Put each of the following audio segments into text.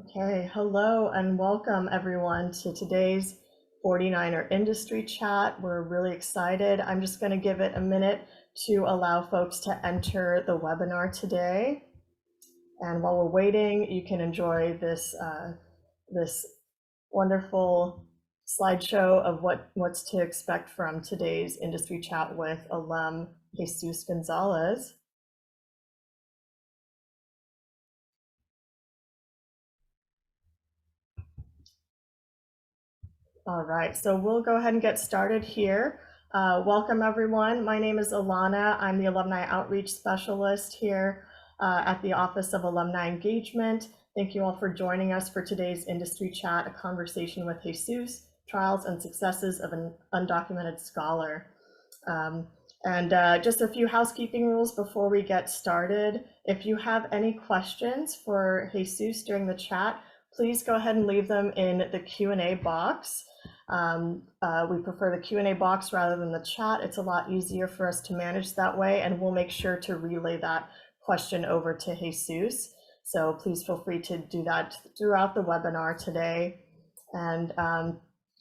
Okay, hello and welcome everyone to today's 49er Industry Chat. We're really excited. I'm just going to give it a minute to allow folks to enter the webinar today. And while we're waiting, you can enjoy this wonderful slideshow of what's to expect from today's Industry Chat with alum Jesus Gonzalez. All right, so we'll go ahead and get started here. Welcome everyone. My name is Alana. I'm the Alumni Outreach Specialist here at the Office of Alumni Engagement. Thank you all for joining us for today's Industry Chat, a conversation with Jesus, Trials and Successes of an Undocumented Scholar. Just a few housekeeping rules before we get started. If you have any questions for Jesus during the chat, please go ahead and leave them in the Q&A box. We prefer the Q&A box rather than the chat. It's a lot easier for us to manage that way, and we'll make sure to relay that question over to Jesus. So please feel free to do that throughout the webinar today. And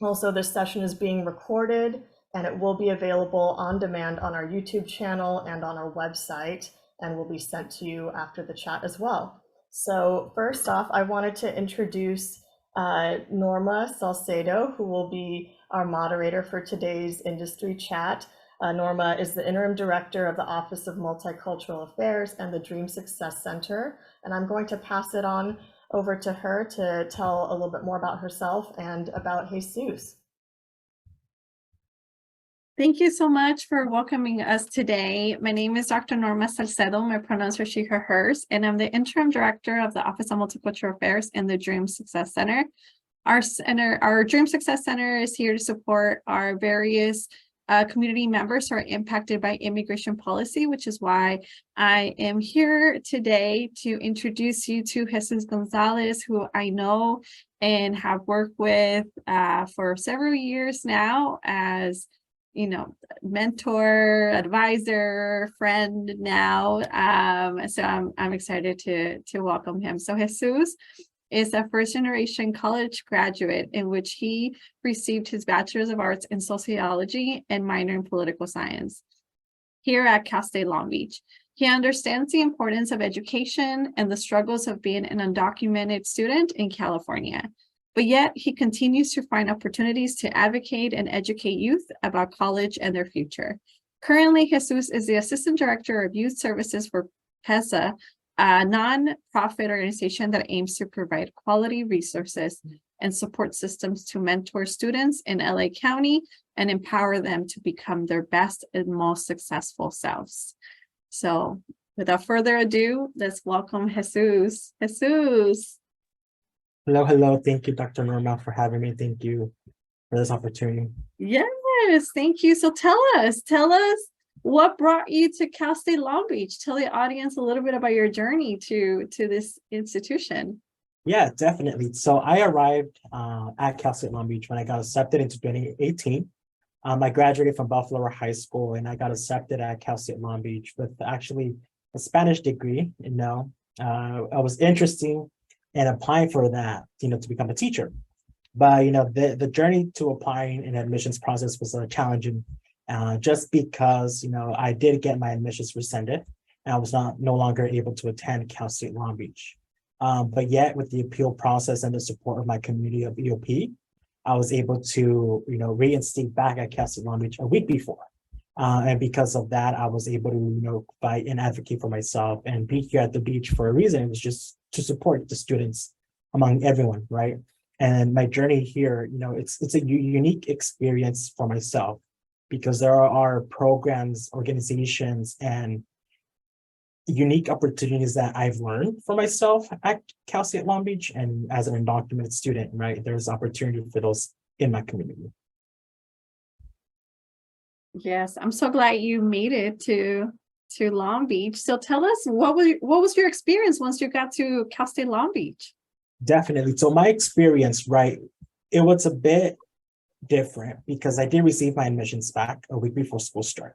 also this session is being recorded and it will be available on demand on our YouTube channel and on our website, and will be sent to you after the chat as well. So first off, I wanted to introduce Norma Salcedo, who will be our moderator for today's Industry Chat. Norma is the Interim Director of the Office of Multicultural Affairs and the Dream Success Center. And I'm going to pass it on over to her to tell a little bit more about herself and about Jesus. Thank you so much for welcoming us today. My name is Dr. Norma Salcedo. My pronouns are she, her, hers, and I'm the Interim Director of the Office of Multicultural Affairs and the Dream Success Center. Our Dream Success Center is here to support our various community members who are impacted by immigration policy, which is why I am here today to introduce you to Jesus Gonzalez, who I know and have worked with for several years now as mentor, advisor, friend now. So I'm excited to welcome him. So Jesus is a first-generation college graduate in which he received his Bachelor's of Arts in Sociology and minor in Political Science here at Cal State Long Beach. He understands the importance of education and the struggles of being an undocumented student in California. But yet he continues to find opportunities to advocate and educate youth about college and their future. Currently, Jesus is the Assistant Director of Youth Services for PESA, a non-profit organization that aims to provide quality resources and support systems to mentor students in LA County and empower them to become their best and most successful selves. So without further ado, let's welcome Jesus. Jesus. Hello. Thank you, Dr. Norma, for having me. Thank you for this opportunity. Yes, thank you. So tell us what brought you to Cal State Long Beach? Tell the audience a little bit about your journey to this institution. Yeah, definitely. So I arrived at Cal State Long Beach when I got accepted into 2018. I graduated from Bachelor High School and I got accepted at Cal State Long Beach with actually a Spanish degree. I was interested in applying for that, to become a teacher. But, the journey to applying an admissions process was challenging just because, I did get my admissions rescinded and I was no longer able to attend Cal State Long Beach. But yet with the appeal process and the support of my community of EOP, I was able to, reinstate back at Cal State Long Beach a week before. And because of that, I was able to, fight and advocate for myself and be here at the beach for a reason. It was just to support the students among everyone, right? And my journey here, it's a unique experience for myself because there are programs, organizations, and unique opportunities that I've learned for myself at Cal State Long Beach. And as an undocumented student, right, there's opportunity for those in my community. Yes, I'm so glad you made it to Long Beach. So tell us, what was your experience once you got to Cal State Long Beach? Definitely. So my experience, right, it was a bit different because I did receive my admissions back a week before school started.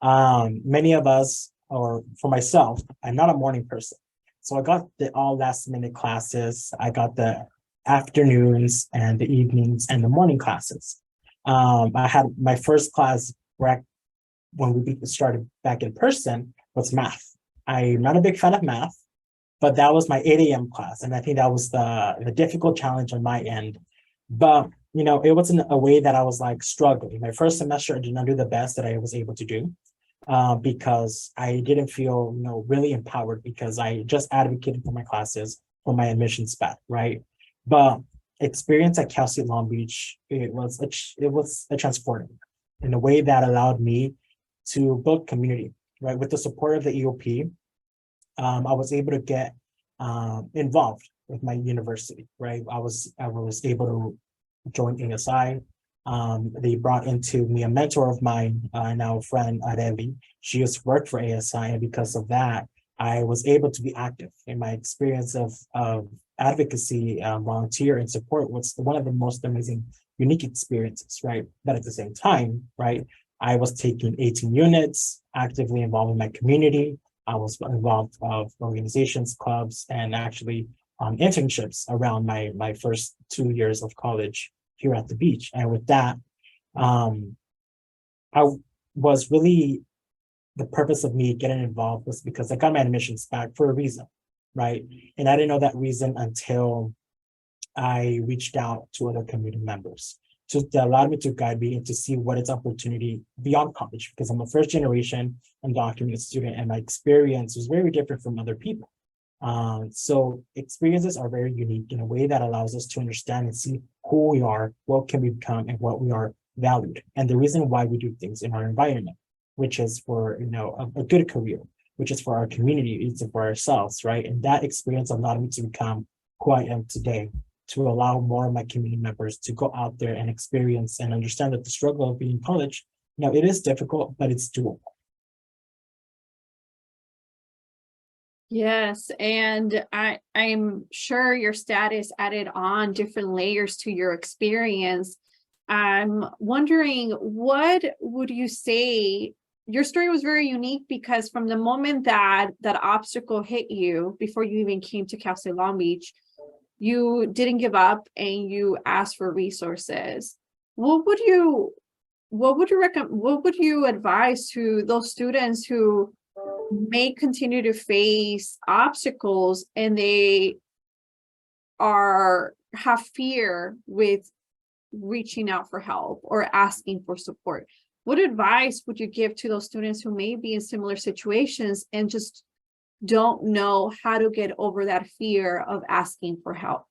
Many of us, or for myself, I'm not a morning person. So I got the all last minute classes. I got the afternoons and the evenings and the morning classes. I had my first class when we started back in person was math. I'm not a big fan of math, but that was my 8 a.m. class. And I think that was the difficult challenge on my end. But, it wasn't a way that I was like struggling. My first semester, I did not do the best that I was able to do because I didn't feel, really empowered because I just advocated for my classes for my admissions back, right? But experience at Cal State Long Beach, it was a transformative in a way that allowed me to build community, right? With the support of the EOP, I was able to get involved with my university, right? I was able to join ASI. They brought into me a mentor of mine, now a friend, Arevi. She used to work for ASI, and because of that, I was able to be active in my experience of advocacy, volunteer, and support. Was one of the most amazing, unique experiences, right? But at the same time, right, I was taking 18 units, actively involved in my community. I was involved of organizations, clubs, and actually internships around my first 2 years of college here at the beach. And with that, I was really, the purpose of me getting involved was because I got my admissions back for a reason, right? And I didn't know that reason until I reached out to other community members that allowed me to guide me and to see what is opportunity beyond college, because I'm a first generation undocumented student and my experience was very different from other people. So experiences are very unique in a way that allows us to understand and see who we are, what can we become, and what we are valued, and the reason why we do things in our environment, which is for a good career, which is for our community, it's for ourselves, right? And that experience allowed me to become who I am today, to allow more of my community members to go out there and experience and understand that the struggle of being in college, it is difficult, but it's doable. Yes, and I'm sure your status added on different layers to your experience. I'm wondering, what would you say? Your story was very unique because from the moment that obstacle hit you, before you even came to Cal State Long Beach, you didn't give up and you asked for resources. What would you recommend? What would you advise to those students who may continue to face obstacles and they have fear with reaching out for help or asking for support? What advice would you give to those students who may be in similar situations and just don't know how to get over that fear of asking for help?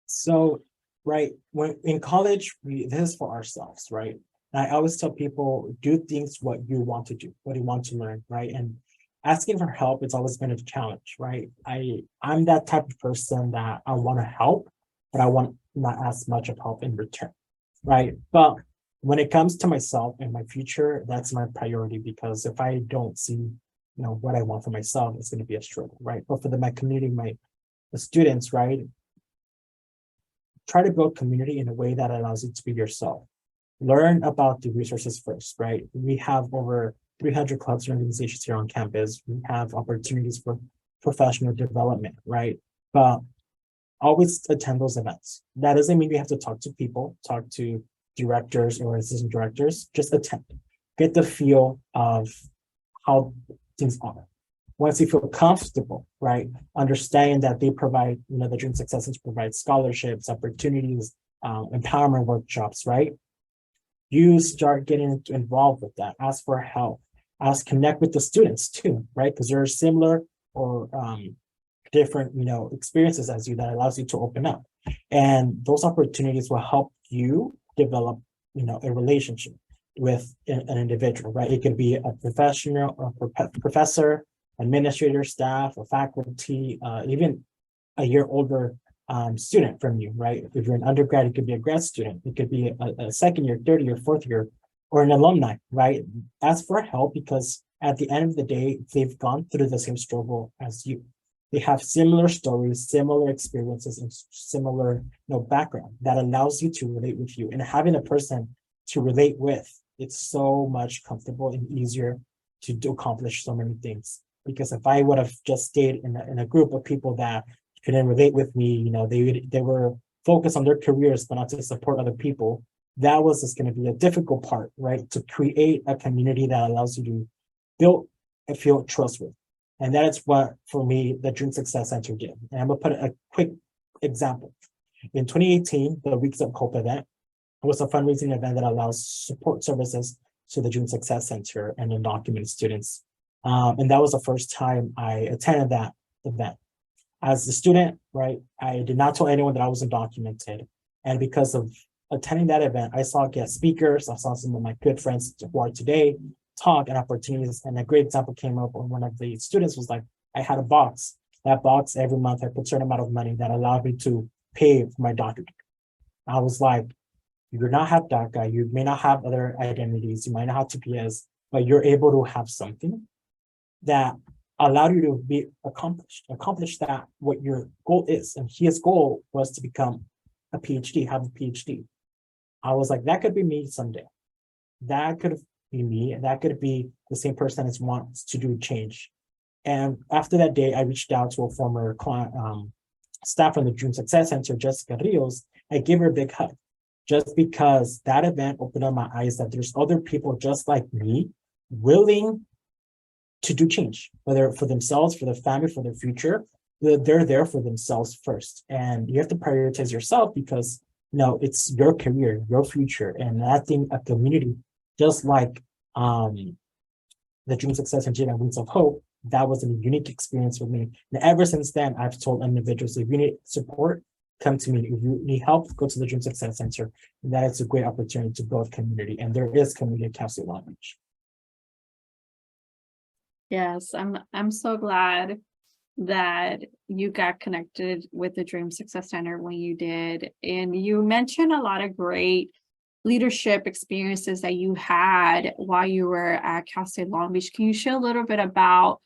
So, right, when in college, this is for ourselves, right? And I always tell people, do things what you want to do, what you want to learn, right? And asking for help, it's always been a challenge, right? I'm that type of person that I want to help, but I want not ask much of help in return, right? But when it comes to myself and my future, that's my priority, because if I don't see what I want for myself, it's going to be a struggle, right? But for my community, the students, right? Try to build community in a way that allows you to be yourself. Learn about the resources first, right? We have over 300 clubs and organizations here on campus. We have opportunities for professional development, right? But always attend those events. That doesn't mean you have to talk to people, talk to directors or assistant directors, just attend. Get the feel of how things are. Once you feel comfortable, right, understand that they provide, the Dream Success Center provides scholarships, opportunities, empowerment workshops, right? You start getting involved with that. Ask for help. Connect with the students too, right? Because there are similar or different, experiences as you that allows you to open up. And those opportunities will help you develop, a relationship with an individual, right? It could be a professional, a professor, administrator, staff, or faculty, even a year older student from you, right? If you're an undergrad, it could be a grad student. It could be a second year, third year, fourth year, or an alumni, right? Ask for help, because at the end of the day, they've gone through the same struggle as you. They have similar stories, similar experiences, and similar background that allows you to relate with you. And having a person to relate with, it's so much comfortable and easier to accomplish so many things. because if I would have just stayed in a group of people that couldn't relate with me, you know, they were focused on their careers, but not to support other people. That was just going to be a difficult part, right? To create a community that allows you to build and feel trust with. And that is what, for me, the Dream Success Center did. And I'm going to put a quick example. In 2018, the Weeks of Hope event was a fundraising event that allows support services to the Dream Success Center and undocumented students. And that was the first time I attended that event. As a student, right, I did not tell anyone that I was undocumented. And because of attending that event, I saw guest speakers, I saw some of my good friends who are today talk and opportunities. And a great example came up when one of the students was like, I had a box. That box, every month, I put a certain amount of money that allowed me to pay for my doctor. I was like, you do not have DACA, you may not have other identities, you might not have TPS, but you're able to have something that allowed you to be accomplish that what your goal is. And his goal was to become a PhD, have a PhD. I was like, that could be me someday. That could be me, and that could be the same person that wants to do change. And after that day, I reached out to a former client, staff from the Dream Success Center, Jessica Rios. I gave her a big hug, just because that event opened up my eyes that there's other people just like me willing to do change, whether for themselves, for their family, for their future. They're there for themselves first. And you have to prioritize yourself because, you know, it's your career, your future. And I think a community, just like the Dream Success and Wings of Hope, that was a unique experience for me. And ever since then, I've told individuals, if you need support, come to me. If you need help, go to the Dream Success Center. And that is a great opportunity to build community. And there is community at Cal State Long Beach. Yes, I'm so glad that you got connected with the Dream Success Center when you did. And you mentioned a lot of great leadership experiences that you had while you were at Cal State Long Beach. Can you share a little bit about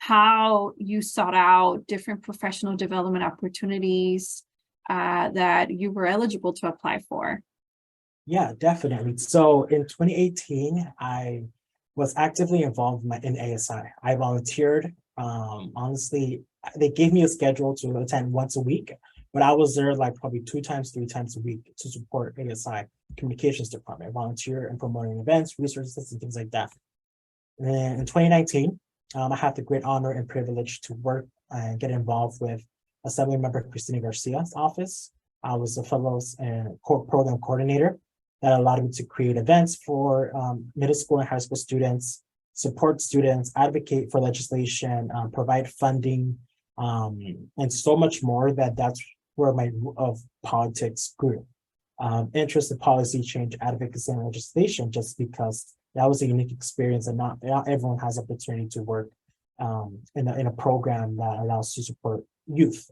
how you sought out different professional development opportunities that you were eligible to apply for? Yeah, definitely. So in 2018, I was actively involved in ASI. I volunteered. Honestly, they gave me a schedule to attend once a week, but I was there like probably 2 times, 3 times a week to support ASI communications department, volunteer and promoting events, resources, and things like that. And in 2019, I had the great honor and privilege to work and get involved with Assemblymember Christina Garcia's office. I was a fellows and program coordinator that allowed me to create events for middle school and high school students, support students, advocate for legislation, provide funding, and so much more. That's where my root of politics grew. Interest in policy change, advocacy, and legislation, just because that was a unique experience, and not everyone has opportunity to work in a program that allows to support youth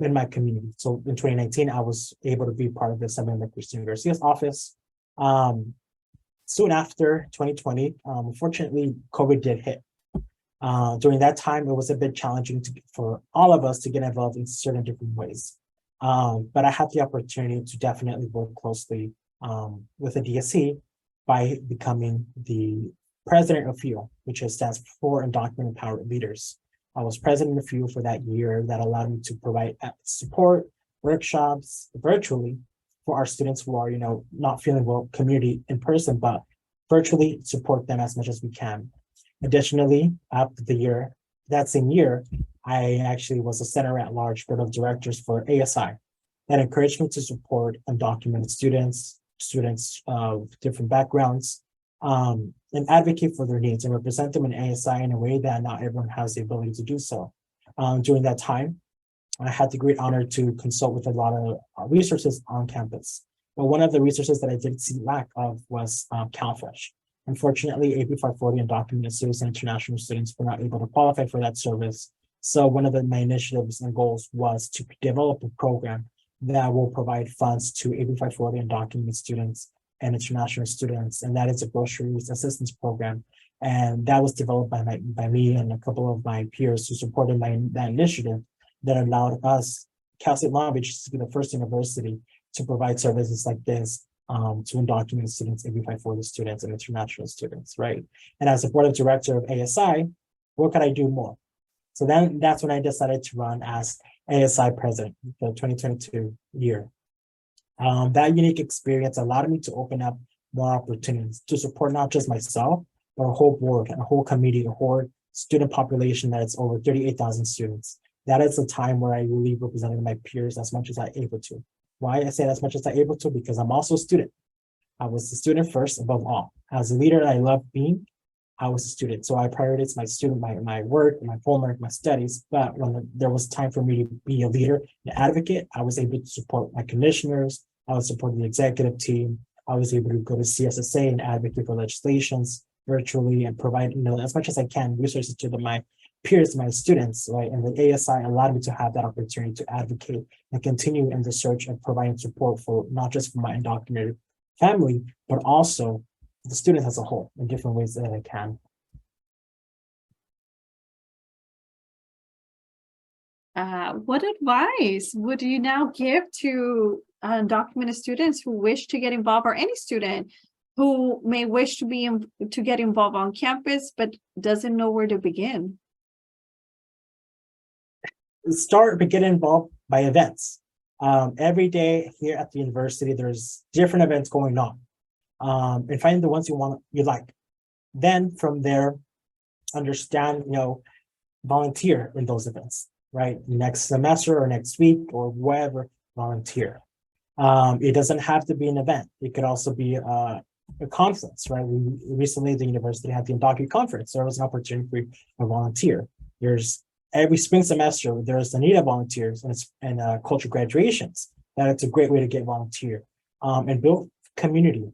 in my community. So in 2019, I was able to be part of the Assemblyman Christina Garcia's office. Soon after 2020, unfortunately, COVID did hit. During that time, it was a bit challenging for all of us to get involved in certain different ways. But I had the opportunity to definitely work closely with the DSC by becoming the president of FUEL, which stands for Undocumented Empowered Leaders. I was president of FUEL for that year. That allowed me to provide support, workshops virtually for our students who are, not feeling well community in person, but virtually support them as much as we can. Additionally, after that same year, I actually was a center at large board of directors for ASI. That encouraged me to support undocumented students of different backgrounds, and advocate for their needs and represent them in ASI in a way that not everyone has the ability to do so. During that time, I had the great honor to consult with a lot of resources on campus. But one of the resources that I did see lack of was CalFresh. Unfortunately, AB 540 undocumented students and international students were not able to qualify for that service. So one of my initiatives and goals was to develop a program that will provide funds to AB 540 undocumented students and international students, and that is a groceries assistance program. And that was developed by me and a couple of my peers who supported that initiative that allowed us, Cal State Long Beach, to be the first university to provide services like this to undocumented students, AB 540 students, and international students, right? And as a board of director of ASI, What could I do more? So then that's when I decided to run as ASI president for the 2022 year. That unique experience allowed me to open up more opportunities to support not just myself, but a whole board, a whole committee, a whole student population that's over 38,000 students. That is a time where I really represented my peers as much as I'm able to. Why I say as much as I'm able to? Because I'm also a student. I was a student first above all. As a leader, I love being. I was a student, so I prioritized my student, my work, my homework, my studies. But when there was time for me to be a leader, an advocate, I was able to support my commissioners. I was supporting the executive team. I was able to go to CSSA and advocate for legislations virtually and provide, as much as I can, resources to my peers, my students, right? And the ASI allowed me to have that opportunity to advocate and continue in the search of providing support for not just for my undocumented family, but also the students as a whole in different ways that I can. What advice would you now give to undocumented students who wish to get involved, or any student who may wish to get involved on campus but doesn't know where to begin? Get involved by events. Every day here at the university, there's different events going on. And find the ones you like. Then from there, understand, volunteer in those events, right? Next semester or next week or wherever, volunteer. It doesn't have to be an event. It could also be a conference, right? Recently, the university had the Undocumented conference. There was an opportunity for a volunteer. There's every spring semester, there's the need of volunteers and culture graduations. That it's a great way to get volunteer and build community.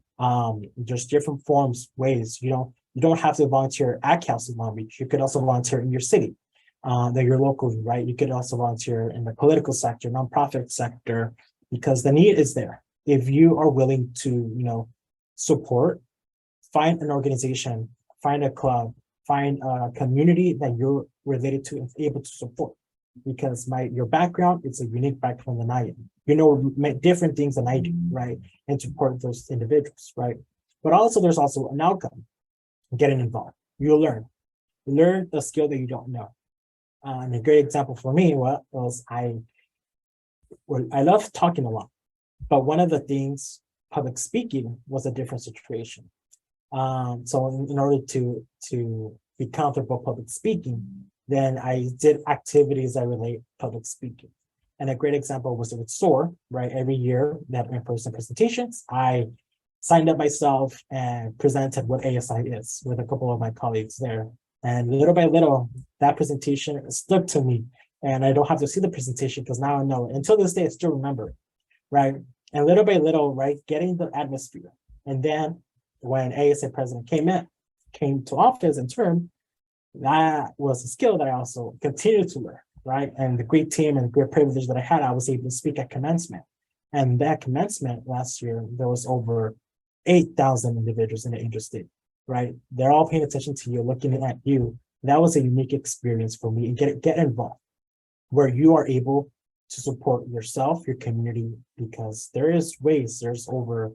There's different forms, ways. You don't have to volunteer at Cal State Long Beach. You could also volunteer in your city, that you're locally, right? You could also volunteer in the political sector, nonprofit sector, because the need is there. If you are willing to, support, find an organization, find a club, find a community that you're related to and able to support. Because your background, it's a unique background than I am. You know different things than I do, right? And support those individuals, right? But also there's also an outcome. Getting involved. You'll learn the skill that you don't know. And a great example for me was I love talking a lot, but one of the things, public speaking, was a different situation. So in order to be comfortable public speaking, then I did activities that relate public speaking. And a great example was with SOAR, right? Every year they have in-person presentations. I signed up myself and presented what ASI is with a couple of my colleagues there. And little by little, that presentation stuck to me. And I don't have to see the presentation because now I know it. Until this day, I still remember it, right? And little by little, right, getting the atmosphere. And then when ASI president came to office in term, that was a skill that I also continued to learn, right? And the great team and great privilege that I had, I was able to speak at commencement. And that commencement last year, there was over 8,000 individuals in the industry, right? They're all paying attention to you, looking at you. That was a unique experience for me. And get involved, where you are able to support yourself, your community, because there's over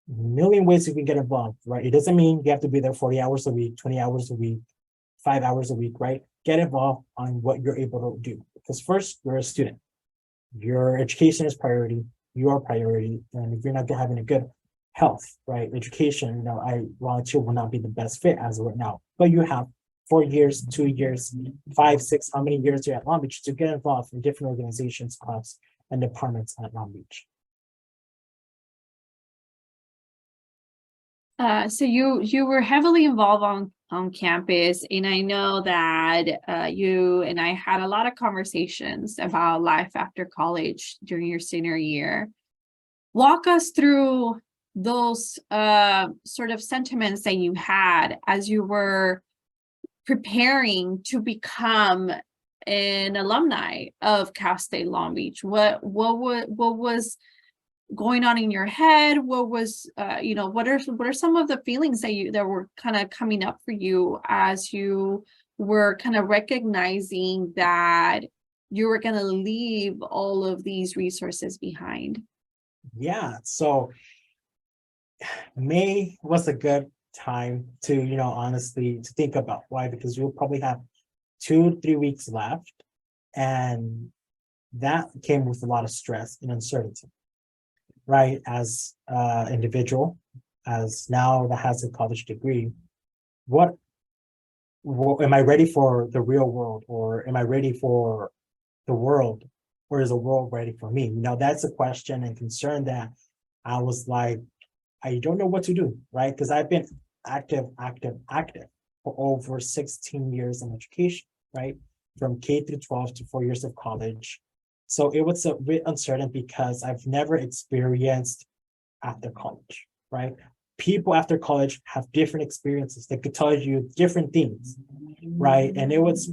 1 million ways you can get involved, right? It doesn't mean you have to be there 40 hours a week, 20 hours a week, 5 hours a week, right? Get involved on what you're able to do. Because first, you're a student. Your education is priority. You are priority. And if you're not having a good health, right? Education, I volunteer will not be the best fit as of right now. But you have 4 years, 2 years, 5, 6, how many years you're at Long Beach to get involved in different organizations, clubs, and departments at Long Beach. So you were heavily involved on campus, and I know that you and I had a lot of conversations about life after college during your senior year. Walk us through those sort of sentiments that you had as you were preparing to become an alumni of Cal State Long Beach. What was going on in your head? What was what are some of the feelings that were kind of coming up for you as you were kind of recognizing that you were going to leave all of these resources behind? Yeah, so May was a good time to honestly to think about. Why? Because you'll probably have 2-3 weeks left. And that came with a lot of stress and uncertainty, right? As an individual, as now that has a college degree, what am I ready for the real world, or am I ready for the world, or is the world ready for me? That's a question and concern that I was like, I don't know what to do, right? Because I've been active for over 16 years in education, right? From K through 12 to 4 years of college. So it was a bit uncertain because I've never experienced after college, right? People after college have different experiences. They could tell you different things, right? And it's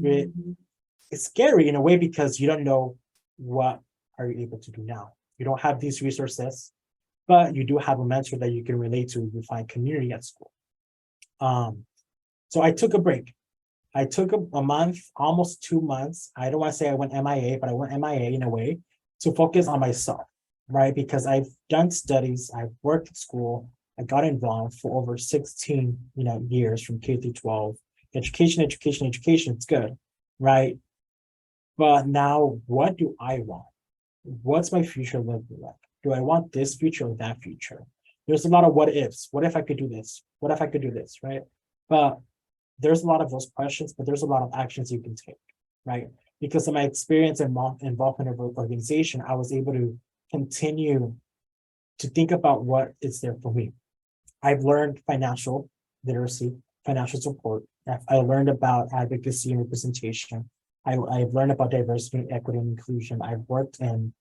scary in a way because you don't know what are you able to do now. You don't have these resources, but you do have a mentor that you can relate to. You find community at school. So I took a break. I took a month, almost 2 months. I don't want to say I went MIA, but I went MIA in a way to focus on myself, right? Because I've done studies, I've worked at school, I got involved for over 16, years from K through 12. Education, it's good, right? But now what do I want? What's my future looking like? Do I want this future or that future? There's a lot of what ifs. What if I could do this? What if I could do this, right? But there's a lot of those questions, but there's a lot of actions you can take, right? Because of my experience and involvement of an organization, I was able to continue to think about what is there for me. I've learned financial literacy, financial support. I learned about advocacy and representation. I've learned about diversity, equity, and inclusion. I've worked in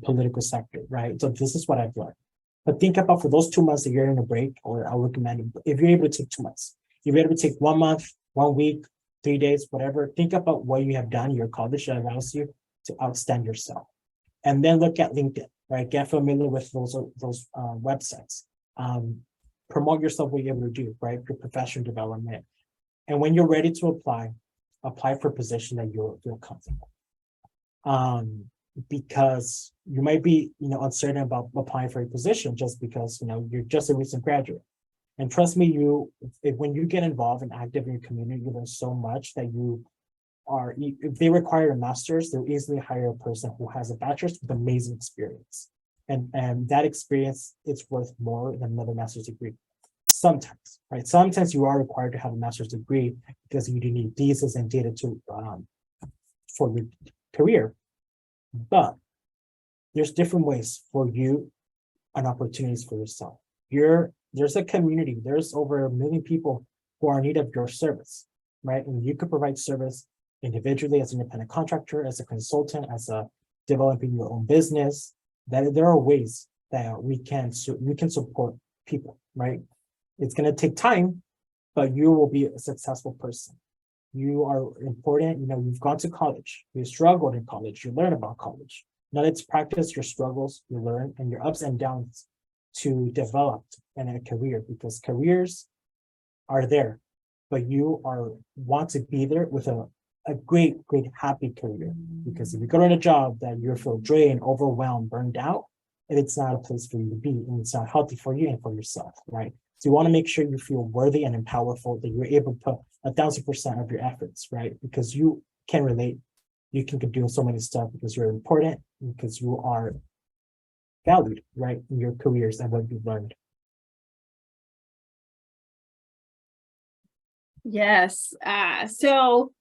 political sector, right? So this is what I've learned. But think about for those 2 months that you're in a break, or I'll recommend if you're able to take 2 months, you're able to take 1 month, 1 week, 3 days, whatever. Think about what you have done in your college that allows you to outstand yourself. And then look at LinkedIn, right? Get familiar with those websites. Promote yourself, what you're able to do, right? Your professional development. And when you're ready to apply for a position that you feel comfortable. Because you might be, uncertain about applying for a position just because, you're just a recent graduate. And trust me, when you get involved and active in your community, you learn so much that if they require a master's, they'll easily hire a person who has a bachelor's with amazing experience. And that experience, it's worth more than another master's degree. Sometimes, right? Sometimes you are required to have a master's degree because you do need visas and data for your career. But there's different ways for you and opportunities for yourself. There's a community, there's over 1 million people who are in need of your service, right? And you could provide service individually as an independent contractor, as a consultant, as a developing your own business. That there are ways that we can support people, right? It's going to take time, but you will be a successful person. You are important. You've gone to college, you struggled in college, you learn about college. Now let's practice your struggles, you learn, and your ups and downs to develop in a career, because careers are there, but you want to be there with a great, happy career. Because if you go to a job that you feel drained, overwhelmed, burned out, and it's not a place for you to be, and it's not healthy for you and for yourself, right? So you want to make sure you feel worthy and powerful, that you're able to put 1,000% of your efforts, right? Because you can relate, you can do so many stuff because you're important, because you are valued, right? In your careers and what you've learned. Yes. So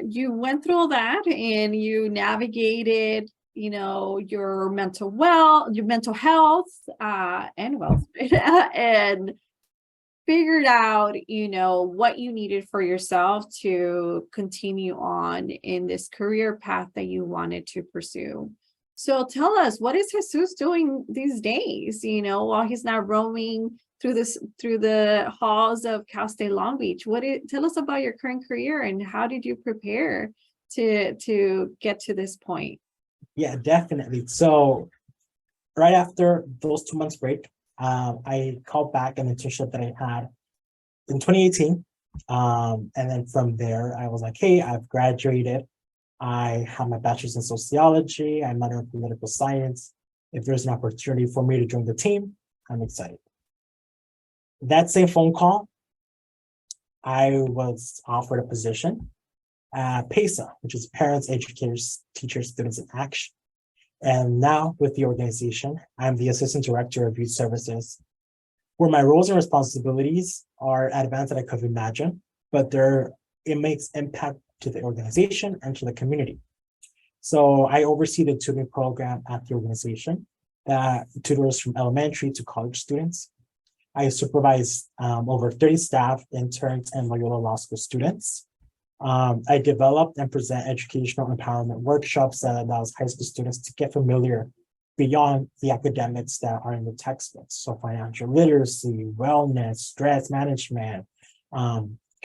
you went through all that and you navigated, your mental health and wealth, and figured out, what you needed for yourself to continue on in this career path that you wanted to pursue. So tell us, what is Jesus doing these days, while he's not roaming through the halls of Cal State Long Beach? Tell us about your current career and how did you prepare to get to this point? Yeah, definitely. So right after those 2 months break, I called back an internship that I had in 2018. And then from there, I was like, hey, I've graduated. I have my bachelor's in sociology. I'm minor in political science. If there's an opportunity for me to join the team, I'm excited. That same phone call, I was offered a position PESA, which is Parents, Educators, Teachers, Students in Action. And now with the organization, I'm the Assistant Director of Youth Services, where my roles and responsibilities are advanced that I could imagine, but it makes impact to the organization and to the community. So I oversee the tutoring program at the organization that tutors from elementary to college students. I supervise over 30 staff, interns, and Loyola Law School students. I developed and present educational empowerment workshops that allows high school students to get familiar beyond the academics that are in the textbooks. So financial literacy, wellness, stress management,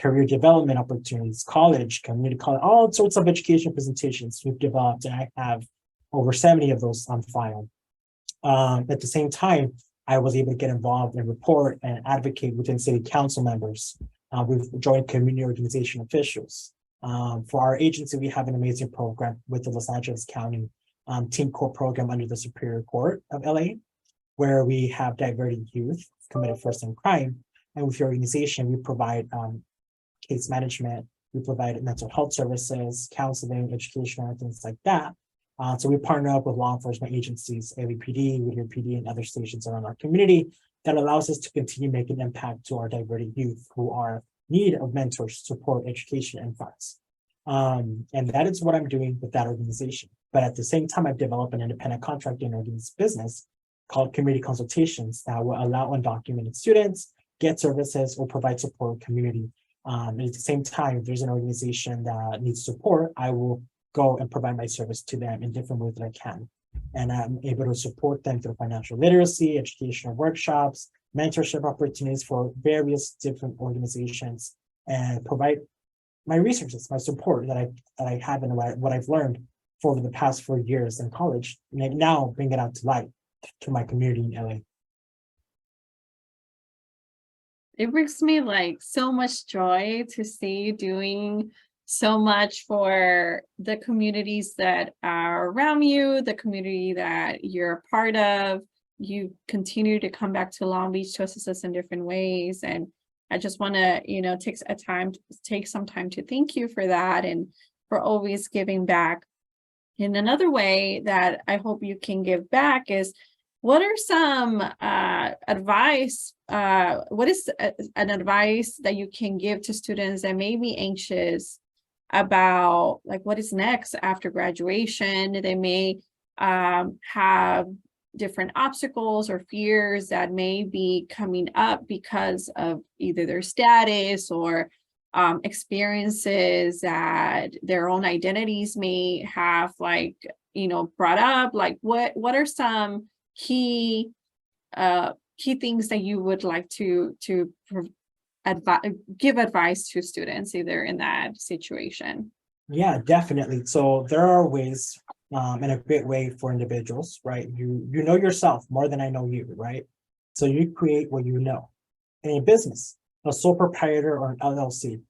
career development opportunities, college, community college, all sorts of education presentations we've developed, and I have over 70 of those on file. At the same time, I was able to get involved and report and advocate within city council members. We've joined community organization officials. For our agency, we have an amazing program with the Los Angeles County Teen Court program under the Superior Court of LA, where we have diverted youth committed first-time crime. And with the organization, we provide case management, we provide mental health services, counseling, education, and things like that. So we partner up with law enforcement agencies, LAPD, Whittier PD, and other stations around our community that allows us to continue making impact to our diverted youth who are in need of mentors, support, education, and funds. And that is what I'm doing with that organization. But at the same time, I've developed an independent contracting business called Community Consultations that will allow undocumented students get services or provide support community. And at the same time, if there's an organization that needs support, I will go and provide my service to them in different ways that I can. And I'm able to support them through financial literacy, educational workshops, mentorship opportunities for various different organizations, and provide my resources, my support that I have and what I've learned for the past 4 years in college, and now bring it out to light to my community in LA. It brings me like so much joy to see you doing so much for the communities that are around you, the community that you're a part of. You continue to come back to Long Beach to assist us in different ways. And I just want to, take some time to thank you for that and for always giving back. In another way that I hope you can give back is, what are some advice? What is an advice that you can give to students that may be anxious about like what is next after graduation? They may have different obstacles or fears that may be coming up because of either their status or experiences that their own identities may have brought up. Like what are some key things that you would like to give advice to students either in that situation? Yeah, definitely. So there are ways, in a great way for individuals, right? You know yourself more than I know you, right? So you create what you know. In a business, a sole proprietor or an LLC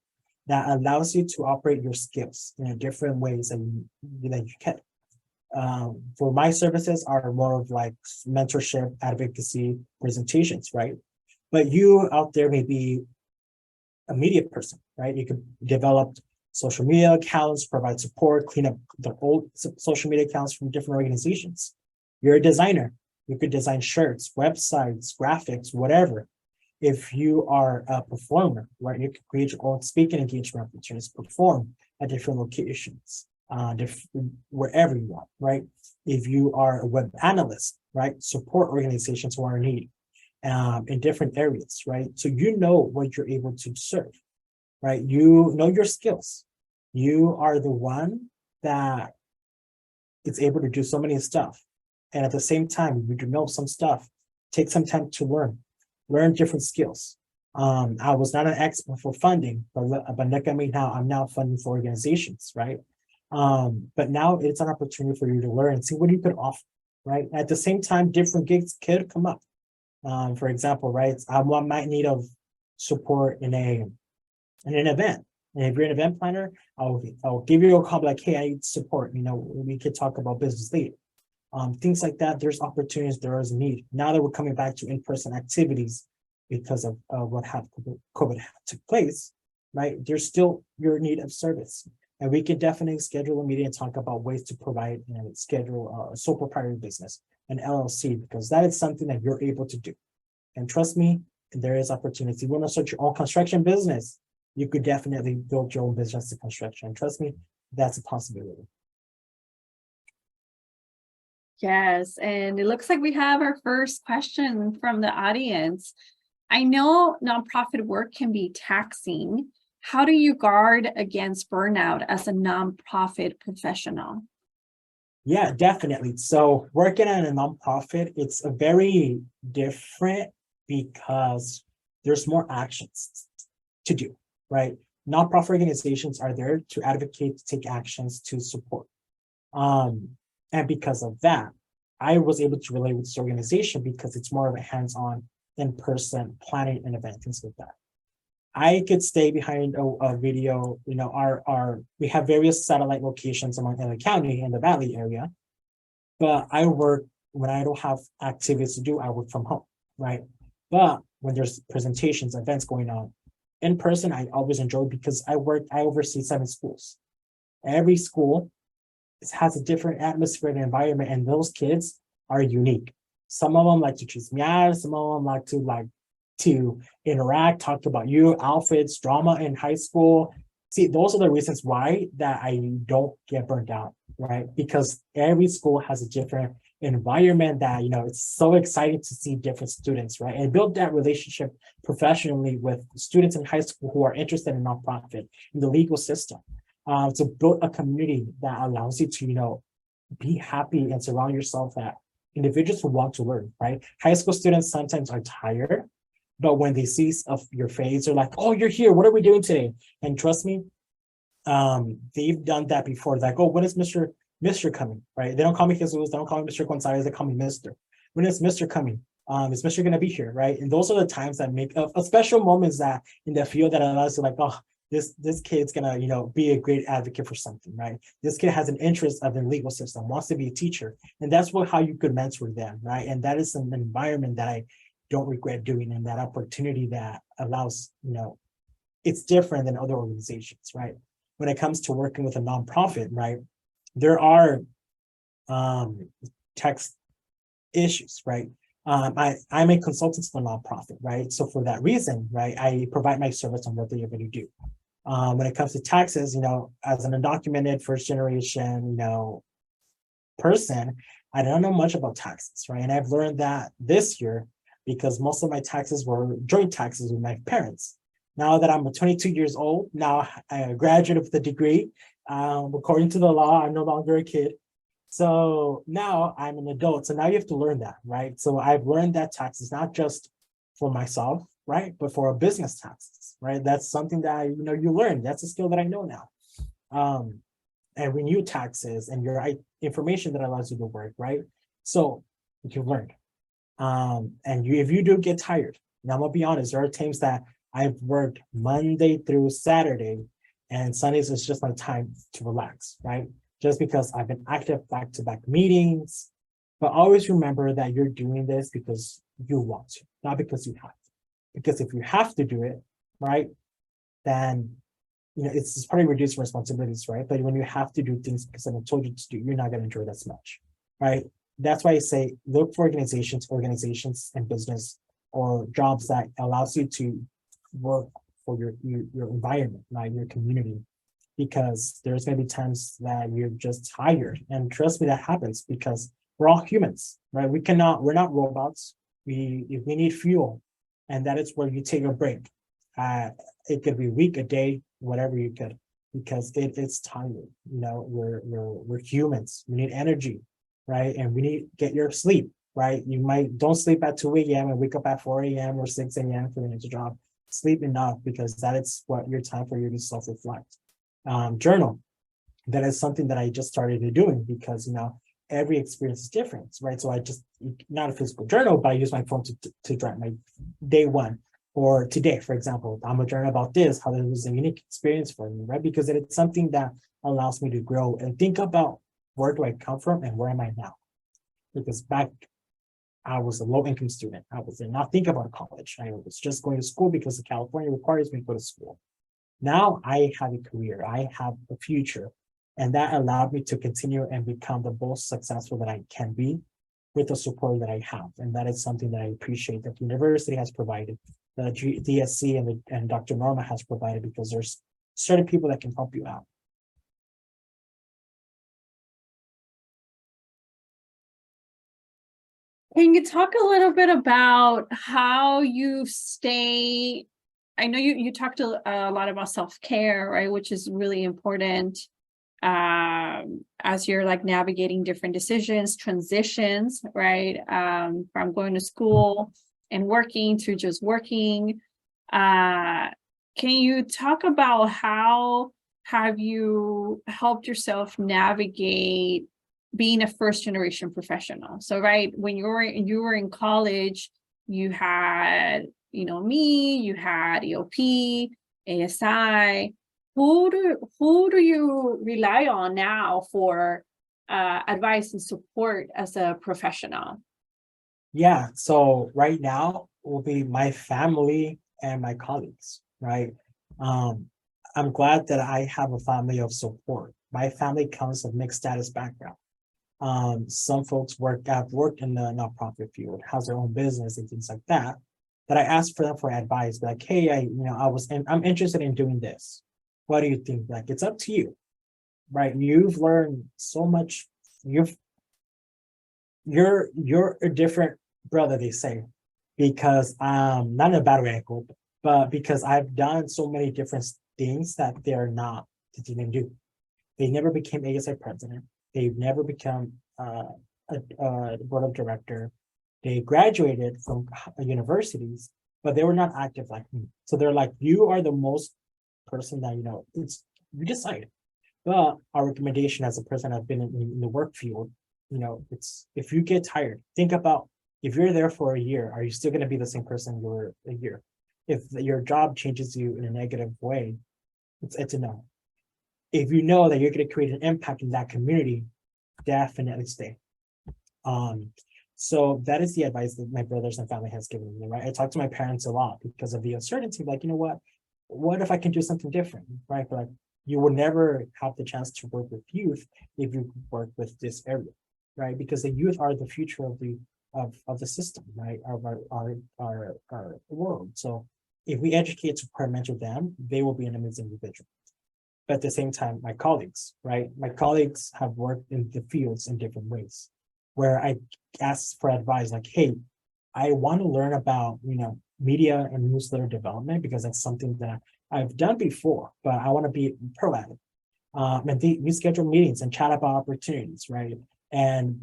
that allows you to operate your skills in different ways that you can. For my services are more of like mentorship, advocacy, presentations, right? But you out there may be a media person, right? You could develop social media accounts, provide support, clean up the old social media accounts from different organizations. You're a designer. You could design shirts, websites, graphics, whatever. If you are a performer, right, you can create your own speaking engagement opportunities, perform at different locations, wherever you want, right? If you are a web analyst, right, support organizations who are in need in different areas, right? So you know what you're able to serve, right? You know your skills. You are the one that is able to do so many stuff. And at the same time, you know some stuff, take some time to learn different skills. I was not an expert for funding, but look at me now, I'm now funding for organizations, right? But now it's an opportunity for you to learn and see what you could offer, right? At the same time, different gigs could come up. For example, right, I might need of support in an event. And if you're an event planner, I'll give you a call like, hey, I need support. We could talk about business lead. Things like that. There's opportunities, there is a need. Now that we're coming back to in-person activities because of what COVID took place, right? There's still your need of service. And we can definitely schedule a meeting and talk about ways to provide and schedule a sole proprietor business, an LLC, because that is something that you're able to do. And trust me, there is opportunity. You want to start your own construction business, you could definitely build your own business in construction. Trust me, that's a possibility. Yes, and it looks like we have our first question from the audience. I know nonprofit work can be taxing. How do you guard against burnout as a nonprofit professional? Yeah, definitely. So working at a nonprofit, it's a very different because there's more actions to do, right? Nonprofit organizations are there to advocate, to take actions, to support. And because of that, I was able to relate with this organization because it's more of a hands-on, in-person planning an event, things like that. I could stay behind a video, we have various satellite locations among LA County and the Valley area, but I work when I don't have activities to do, I work from home, right? But when there's presentations, events going on in person, I always enjoy because I oversee 7 schools. Every school has a different atmosphere and environment, and those kids are unique. Some of them like to choose me out, some of them like to interact, talk about you, outfits, drama in high school. See, those are the reasons why that I don't get burnt out, right? Because every school has a different environment that, it's so exciting to see different students, right? And build that relationship professionally with students in high school who are interested in nonprofit, in the legal system. To build a community that allows you to, be happy and surround yourself at individuals who want to learn, right? High school students sometimes are tired, but when they see of your face, they're like, oh, you're here. What are we doing today? And trust me, they've done that before. Like, oh, when is Mr. coming, right? They don't call me Jesus, they don't call me Mr. Gonzalez, they call me Mr. When is Mr. coming? Is Mr. gonna be here, right? And those are the times that make a special moments that in the field that allows you like, oh, this kid's gonna, be a great advocate for something, right? This kid has an interest of the legal system, wants to be a teacher. And that's how you could mentor them, right? And that is an environment that I don't regret doing, and that opportunity that allows, it's different than other organizations, right? When it comes to working with a nonprofit, right? There are tax issues, right? I'm a consultant for a nonprofit, right? So for that reason, right, I provide my service on what they're going to do. When it comes to taxes, as an undocumented first generation, person, I don't know much about taxes, right? And I've learned that this year because most of my taxes were joint taxes with my parents. Now that I'm 22 years old, now I graduated with a degree. According to the law, I'm no longer a kid. So now I'm an adult. So now you have to learn that, right? So I've learned that taxes, not just for myself, right? But for a business taxes, right? That's something that, you learn. That's a skill that I know now. And renew taxes and your information that allows you to work, right? So you learned. And if you do get tired, now I'm gonna be honest, there are times that I've worked Monday through Saturday, and Sundays is just my time to relax, right? Just because I've been active back-to-back meetings, but always remember that you're doing this because you want to, not because you have to. Because if you have to do it, right, then it's probably reducing responsibilities, right? But when you have to do things because someone told you to do, you're not going to enjoy it as much, right? That's why I say look for organizations and business or jobs that allows you to work for your environment, right? Your community, because there's going to be times that you're just tired. And trust me, that happens because we're all humans, right? We're not robots. We need fuel, and that is where you take a break. It could be a week, a day, whatever you could, because it's tiring. We're humans. We need energy, right? And we need get your sleep, right? You don't sleep at 2 a.m. and wake up at 4 a.m. or 6 a.m. for the next job. Sleep enough, because that is what your time for you to self-reflect. Journal. That is something that I just started doing because every experience is different, right? So I just not a physical journal, but I use my phone to write my day one. Or today, for example, I'm a journal about this, how this was a unique experience for me, right? Because it's something that allows me to grow and think about where do I come from and where am I now? Because back, I was a low-income student. I was not thinking about college. I was just going to school because California requires me to go to school. Now I have a career, I have a future, and that allowed me to continue and become the most successful that I can be with the support that I have. And that is something that I appreciate that the university has provided, the DSC and Dr. Norma has provided, because there's certain people that can help you out. Can you talk a little bit about how you stay? I know you talked a lot about self-care, right? Which is really important as you're like navigating different decisions, transitions, right? From going to school and working to just working. Can you talk about how have you helped yourself navigate being a first generation professional? So, right, when you were in college, you had, me, you had EOP, ASI. Who do you rely on now for advice and support as a professional? Yeah, so right now will be my family and my colleagues, right? Um, I'm glad that I have a family of support. My family comes from mixed status background. Some folks have worked in the nonprofit field, has their own business and things like that. That I asked for them for advice, like, hey, I'm interested in doing this. What do you think? Like, it's up to you, right? You've learned so much. You're a different brother, they say, because not in a bad way, I hope, but because I've done so many different things that they didn't do. They never became ASI president. They've never become a board of director. They graduated from universities, but they were not active like me. So they're like, you are the most person that, you decide. But our recommendation as a person I've been in the work field, it's if you get tired, think about if you're there for a year, are you still going to be the same person you were a year? If your job changes you in a negative way, it's a no. If you know that you're going to create an impact in that community, definitely stay. So that is the advice that my brothers and family has given me, right? I talk to my parents a lot because of the uncertainty, like, what if I can do something different, right? But like, you will never have the chance to work with youth if you work with this area, right? Because the youth are the future of the system, right? Of our world. So if we educate to mentor them, they will be an amazing individual. But at the same time, my colleagues, right? My colleagues have worked in the fields in different ways, where I ask for advice, like, hey, I want to learn about, media and newsletter development, because that's something that I've done before, but I want to be proactive. And we schedule meetings and chat about opportunities, right? And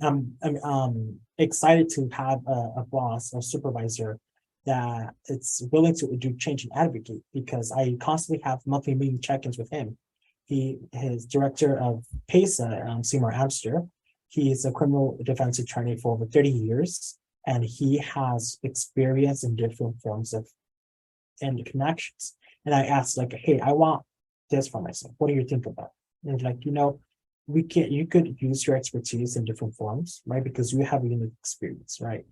I'm excited to have a boss or supervisor that it's willing to do change and advocate, because I constantly have monthly meeting check-ins with him. He is director of PESA, Seymour Amster. He is a criminal defense attorney for over 30 years, and he has experience in different forms of and connections. And I asked, like, hey, I want this for myself. What do you think about it? And like, you could use your expertise in different forms, right? Because you have a unique experience, right?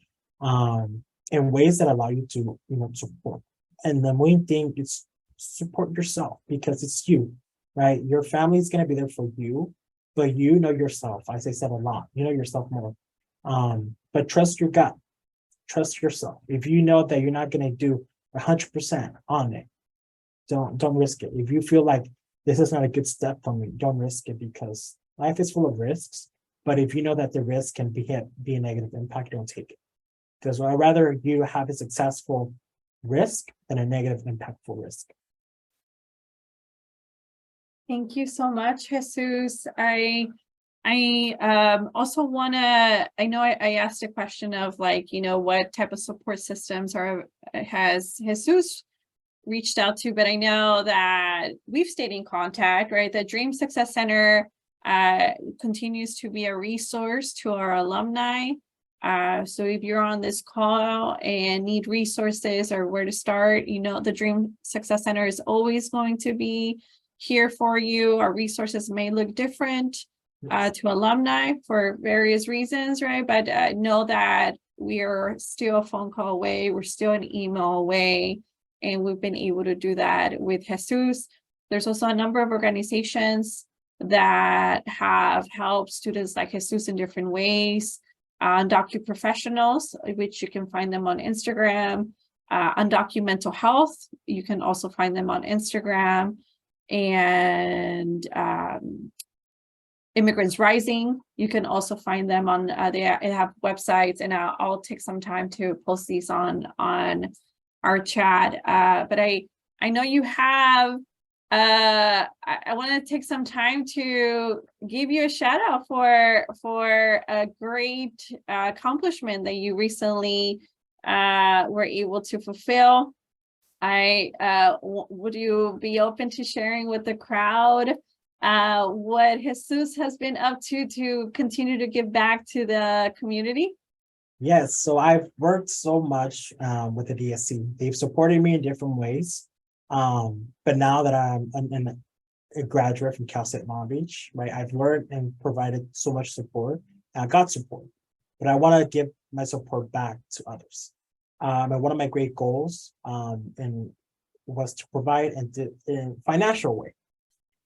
In ways that allow you to, support. And the main thing is support yourself, because it's you, right? Your family is going to be there for you, but you know yourself. As I said a lot, you know yourself more. But trust your gut, trust yourself. If you know that you're not going to do 100% on it, don't risk it. If you feel like this is not a good step for me, don't risk it, because life is full of risks. But if you know that the risk can be a negative impact, don't take it. Because I'd rather you have a successful risk than a negative impactful risk. Thank you so much, Jesus. I also want to, I know I asked a question of, like, what type of support systems has Jesus reached out to, but I know that we've stayed in contact, right? The Dream Success Center continues to be a resource to our alumni. So if you're on this call and need resources or where to start, the Dream Success Center is always going to be here for you. Our resources may look different to alumni for various reasons, right? But know that we are still a phone call away. We're still an email away. and we've been able to do that with Jesus. There's also a number of organizations that have helped students like Jesus in different ways. Undocumented professionals, which you can find them on Instagram. Undocumented health, you can also find them on Instagram. And Immigrants Rising, you can also find them on, they have websites, and I'll take some time to post these on our chat. But I know you have, I want to take some time to give you a shout out for a great accomplishment that you recently were able to fulfill. Would you be open to sharing with the crowd what Jesus has been up to continue to give back to the community? Yes, so I've worked so much with the DSC. They've supported me in different ways. But now that I'm a graduate from Cal State Long Beach, right, I've learned and provided so much support. I got support, but I want to give my support back to others. And one of my great goals and was to provide in a financial way.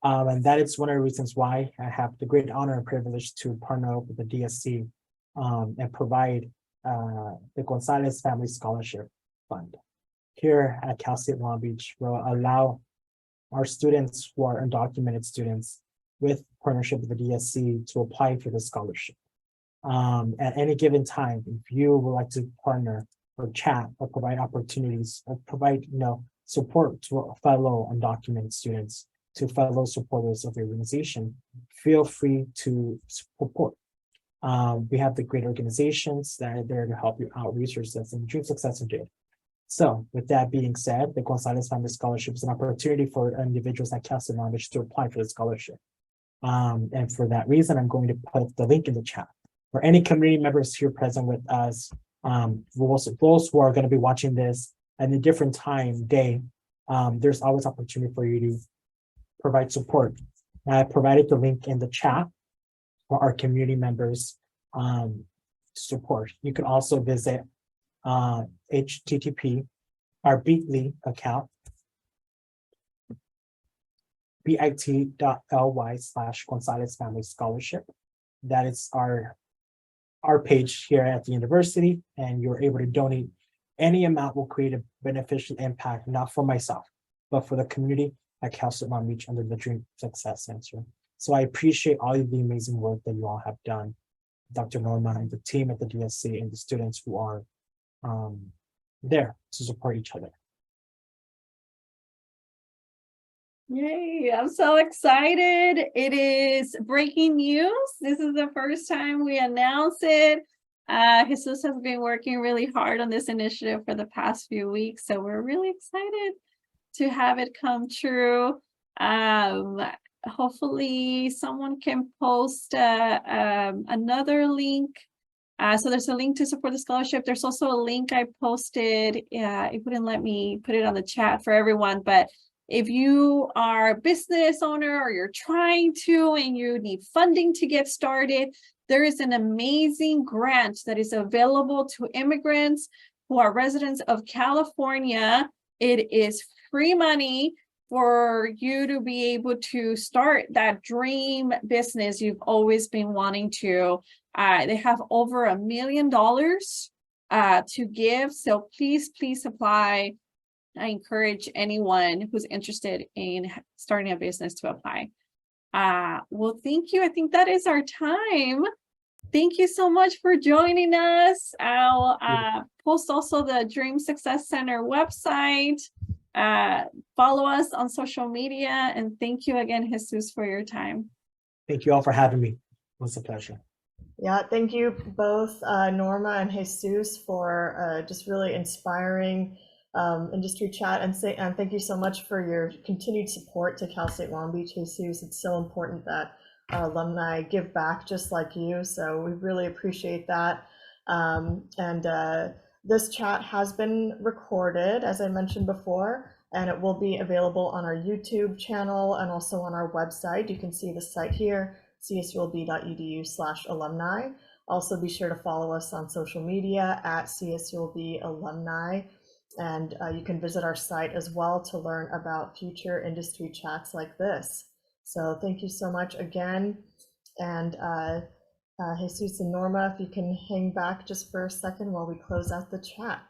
And that is one of the reasons why I have the great honor and privilege to partner up with the DSC and provide the Gonzalez Family Scholarship Fund here at Cal State Long Beach. Will allow our students who are undocumented students with partnership with the DSC to apply for the scholarship. At any given time, if you would like to partner or chat or provide opportunities or provide support to fellow undocumented students, to fellow supporters of the organization, feel free to support. We have the great organizations that are there to help you out, resources, and Dream Success did. So with that being said, the Gonzalez Family Scholarship is an opportunity for individuals at Cal State Long Beach to apply for the scholarship. And for that reason, I'm going to put the link in the chat. For any community members here present with us, those who are going to be watching this at a different day, there's always opportunity for you to provide support. I provided the link in the chat for our community members support. You can also visit HTTP, our Bitly account, bit.ly/Gonzalez Family Scholarship. That is our page here at the university, and you're able to donate. Any amount will create a beneficial impact, not for myself, but for the community at Cal State Long Beach under the Dream Success Center. So I appreciate all of the amazing work that you all have done, Dr. Norma and the team at the DSC and the students who are there to support each other. Yay, I'm so excited. It is breaking news. This is the first time we announce it. Jesus has been working really hard on this initiative for the past few weeks, so we're really excited to have it come true. Hopefully someone can post another link. So there's a link to support the scholarship. There's also a link I posted. It wouldn't let me put it on the chat for everyone, but if you are a business owner or you're trying to and you need funding to get started, there is an amazing grant that is available to immigrants who are residents of California. It is free money for you to be able to start that dream business you've always been wanting to. They have over $1 million to give, so please apply. I encourage anyone who's interested in starting a business to apply. Well, thank you. I think that is our time. Thank you so much for joining us. I'll post also the Dream Success Center website. Follow us on social media, and thank you again, Jesus, for your time. Thank you all for having me. It was a pleasure. Yeah, thank you both, Norma and Jesus, for just really inspiring industry chat, and thank you so much for your continued support to Cal State Long Beach, Jesus. It's so important that our alumni give back just like you, so we really appreciate that. This chat has been recorded, as I mentioned before, and it will be available on our YouTube channel and also on our website. You can see the site here, csulb.edu/alumni. Also be sure to follow us on social media at CSULB alumni. And you can visit our site as well to learn about future industry chats like this. So thank you so much again. And Jesus and Norma, if you can hang back just for a second while we close out the chat.